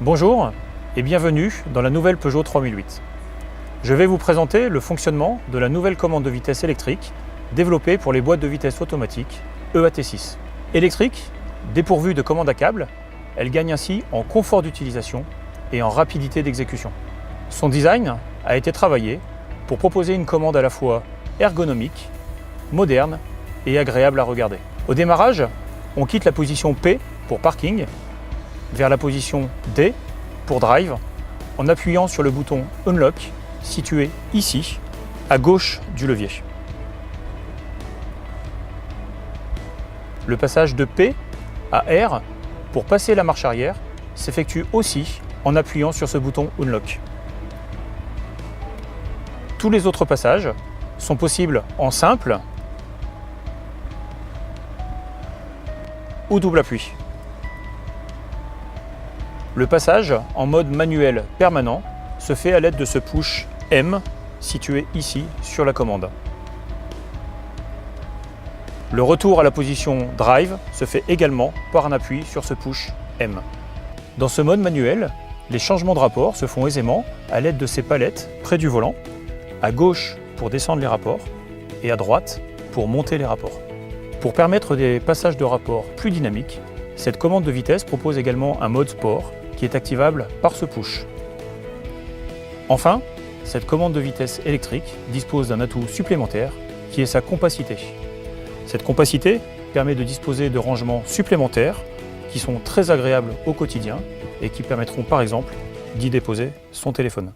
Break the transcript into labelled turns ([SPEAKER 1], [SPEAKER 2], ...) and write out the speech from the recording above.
[SPEAKER 1] Bonjour et bienvenue dans la nouvelle Peugeot 3008. Je vais vous présenter le fonctionnement de la nouvelle commande de vitesse électrique développée pour les boîtes de vitesse automatiques EAT6. Électrique, dépourvue de commande à câble, elle gagne ainsi en confort d'utilisation et en rapidité d'exécution. Son design a été travaillé pour proposer une commande à la fois ergonomique, moderne et agréable à regarder. Au démarrage, on quitte la position P pour parking vers la position D pour drive en appuyant sur le bouton Unlock situé ici, à gauche du levier. Le passage de P à R pour passer la marche arrière s'effectue aussi en appuyant sur ce bouton Unlock. Tous les autres passages sont possibles en simple ou double appui. Le passage en mode manuel permanent se fait à l'aide de ce push M situé ici sur la commande. Le retour à la position Drive se fait également par un appui sur ce push M. Dans ce mode manuel, les changements de rapport se font aisément à l'aide de ces palettes près du volant, à gauche pour descendre les rapports et à droite pour monter les rapports. Pour permettre des passages de rapport plus dynamiques, cette commande de vitesse propose également un mode sport qui est activable par ce push. Enfin, cette commande de vitesse électrique dispose d'un atout supplémentaire qui est sa compacité. Cette compacité permet de disposer de rangements supplémentaires qui sont très agréables au quotidien et qui permettront par exemple d'y déposer son téléphone.